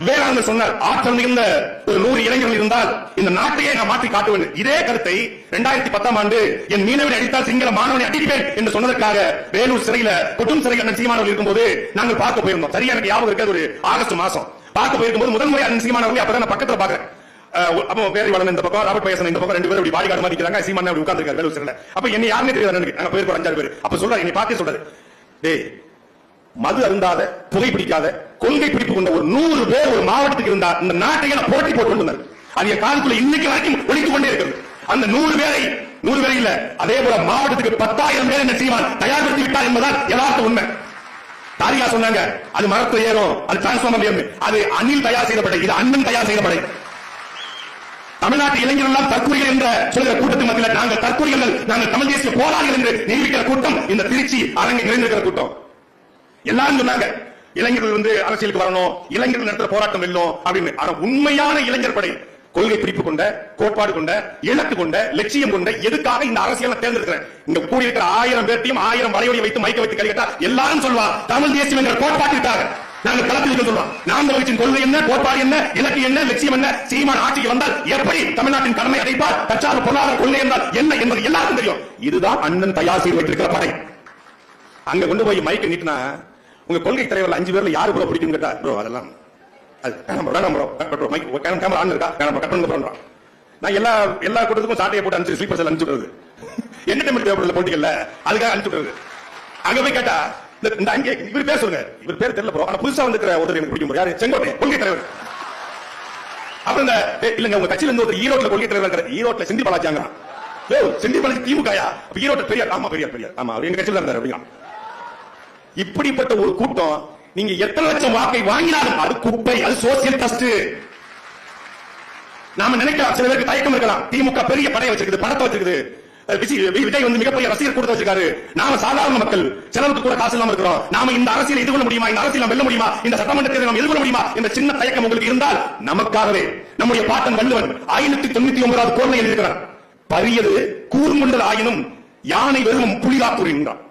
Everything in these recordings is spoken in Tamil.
வேளாண் சொன்னார், ஆற்றல் மிகுந்த ஒரு 100 இளைஞர்கள் இருந்தால் இந்த நாட்டையே நான் மாற்றி காட்டுவேன். இதே கருத்தை 2010ஆம் ஆண்டு என் மீனவனை அடித்தால் சிங்கள மாணவனை அடிப்பேன் என்று சொன்னதற்காக வேலூர் சிறையில கொட்டும் சிறையில் சீமானவர்கள் இருக்கும்போது நாங்கள் பார்க்க போயிருந்தோம். சரியா எனக்கு ஞாபகம் இருக்கிறது, ஒரு ஆகஸ்ட் மாசம் பார்க்க போயிருக்கும்போது முதல் முறை சீமானவர்களை அப்பதான் நான் பக்கத்துல பாக்குறேன். அப்போ பேரிவாளன் இந்த பக்கம், ராபர்ட் பயசன் இந்த பக்கம், 2 பேரும் பாடி கார்டு மாதிரி இருக்காங்க. சீமான் அப்படி உட்கார்ந்து இருக்காரு வேலூர் சிறையில. அப்ப என்ன யாருமே தெரியாது எனக்கு. நாங்க போயிருக்கோம் 5-6 பேர். அப்ப சொல்றாரு, என்னை பார்த்து சொல்றாரு, டேய் மது அருந்தாத, புகை பிடிக்காத, கொள்கை பிடிப்பு கொண்ட ஒரு 100 பேர் ஒரு மாவட்டத்துக்கு இருந்தா இந்த நாட்டை போட்டி போட்டு அது என் காலத்துல இன்னைக்கு வரைக்கும் ஒழித்துக் கொண்டே இருக்கிறது. அந்த 100 பேரை இல்ல, அதே போல மாவட்டத்துக்கு 10,000 பேர் என்ன செய்வான் தயார்படுத்தி விட்டார் என்பதால் யதார்த்த உண்மை. தாரிகா சொன்னாங்க, அது மரத்துல ஏறும், அது டிரான்ஸ்பார்மர் ஏறும், அது அணில் தயார் செய்யப்பட்ட, இது அண்ணன் தயார் செய்யப்பட. தமிழ்நாட்டு இளைஞர்கள் எல்லாம் தற்கொலைகள் என்ற சொல்கிற கூட்டத்தின் மத்தியில் நாங்கள் தற்கொலைகள், நாங்கள் தமிழ் தேசிய போராளிகள் என்று நிரூபிக்கிற கூட்டம் இந்த திருச்சி அரங்கை நிறைந்திருக்கிற கூட்டம். எல்லாரும் சொன்னாங்க, இளைஞர்கள் அரசியலுக்கு வரணும், இளைஞர்கள் நடத்துற போராட்டம் வெல்லும் அப்படின்னு. ஆனா உண்மையான இளைஞர் படை கொள்கை பிடிப்பு கொண்ட, கோட்பாடு கொண்ட, இலக்கு கொண்ட, லட்சியம் கொண்ட, எதுக்காக இந்த அரசியலை தேர்ந்தெடுக்கிறேன். இங்க கூடியிருக்கிற 1000 பேர்த்தையும் 1000 வரையொலி வைத்து மைக்க வைத்து கேட்டா எல்லாரும் சொல்வார் தமிழ் தேசியம் என்ற கோட்பாட்டிற்காக நாங்கள் களத்தில் சொல்றோம். நாம் வச்சின் கொள்கை என்ன, கோட்பாடு என்ன, இலக்கு என்ன, லட்சியம் என்ன, சீமான் ஆட்சிக்கு வந்தால் எப்படி தமிழ்நாட்டின் கடமை அடைப்பார், தற்சார்பு பொருளாதார கொள்கை என்றால் என்ன என்பது எல்லாருக்கும் தெரியும். இதுதான் அண்ணன் தயார் செய்து வைத்திருக்கிற படை. அங்க கொண்டு போய் மைக்க நீட்டினா உங்க கொள்கை தலைவர்கள் 5 பேர்ல யாரு கூட பிடிக்கும் கேட்டா, ப்ரோ அதெல்லாம் நான் எல்லா கூட்டத்துக்கும் சாட்டையை போட்டு அனுப்பிச்சு ஸ்லீப்பர்ஸ் அனுப்பிச்சு விடுறது, என்டர்டைன்மெண்ட் தேவைப்படுற பொலிட்டிக்கல் அதுக்காக அனுப்பிச்சு விடுறது. அங்க போய் கேட்டா இந்த அங்கே இவர் பேர் சொல்லுங்க, இவர் பேர் தெரியல ப்ரோ, ஆனா புதுசா வந்துக்கிற ஒருத்தர் எனக்கு பிடிக்கும், யாரு, செங்கோட்டை கொள்கை தலைவர். அப்புறம் இந்த இல்லங்க உங்க கட்சியில இருந்து ஒரு ஈரோட்ல கொள்கை தலைவர் இருக்கிற, ஈரோட்ல செந்தில் பாலாஜிங்க, செந்தில் பாலாஜி திமுகயா, ஈரோட்ல பெரியார், ஆமா பெரியார், ஆமா அவர் எங்க கட்சியில இருந்தார் அப்படிங்க. இப்படிப்பட்ட ஒரு கூட்டம் நீங்க எத்தனை லட்சம் வாக்கை வாங்கினாலும் அது குப்பை, அது சோசியல் ட்ரஸ்ட். நாம நினைக்கலாம், சில பேருக்கு தயக்கம் இருக்கலாம், திமுக பெரிய படையை வச்சிருக்குது, பணத்தை வச்சிருக்குது, விஜய் மிகப்பெரிய ரசிகர் கூட்டத்தை வச்சிருக்காரு, நாம சாதாரண மக்கள் செலவுக்கு கூட காசு இல்லாம இருக்கிறோம், நாம இந்த அரசியல் எதிர்கொள்ள முடியுமா, இந்த அரசியல் வெல்ல முடியுமா, இந்த சட்டமன்ற தேர்தலை நாம் எதிர்கொள்ள முடியுமா என்ற சின்ன தயக்கம் உங்களுக்கு இருந்தால், நமக்காகவே நம்முடைய பாட்டன் வள்ளுவன் 599வது குறளை எழுதியிருக்கிறார். பரியது கூர்முண்டல் ஆயினும் யானை வெறும் புலிதா கூறுகின்றான்.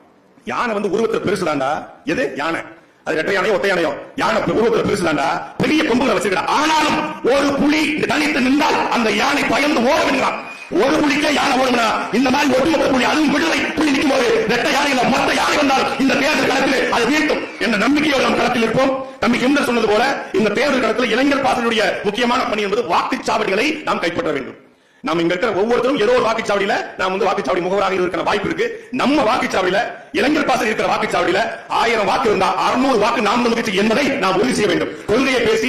யானை உருவத்தில் பெருசுதாண்டா, எது யானை, அது ரெட்டை யானையோ ஒட்டை யானையோ, யானை உருவத்தில் பெருசுதாண்டா, பெரிய கொம்புகளை வச்சிருக்கா. ஆனாலும் ஒரு புலி தனித்து நின்றால் அந்த யானை பயந்து ஓட வேண்டாம். ஒரு புலிக்கே யானை ஓடுனா இந்த மாதிரி ஒட்டுமொத்த புலி, அதுவும் விடுதலை புலி நிற்கும் போது ரெட்டை யானையில மொத்த யானை வந்தால் இந்த தேர்தல் களத்தில் அது வீழ்த்தும் என்ற நம்பிக்கையோடு நாம் களத்தில் இருப்போம். தம்பி எம்எல்ஏ சொன்னது போல இந்த தேர்தல் களத்தில் இளைஞர் பாசனுடைய முக்கியமான பணி என்பது வாக்குச்சாவடிகளை நாம் கைப்பற்ற வேண்டும். நாம் இங்க இருக்கிற ஒவ்வொருத்தரும் ஏதோ ஒரு வாக்குச்சாவடியில நாம் வாக்குச்சாவடி முகவராக இருக்கிற வாய்ப்பு இருக்கு. நம்ம வாக்குச்சாவடியில இளைஞர் பாசல் இருக்கிற வாக்குச்சாவடியில 1000 வாக்கு இருந்தா 600 வாக்கு நாம் கட்சி என்பதை நாம் உறுதி செய்ய வேண்டும். கொள்கையை பேசி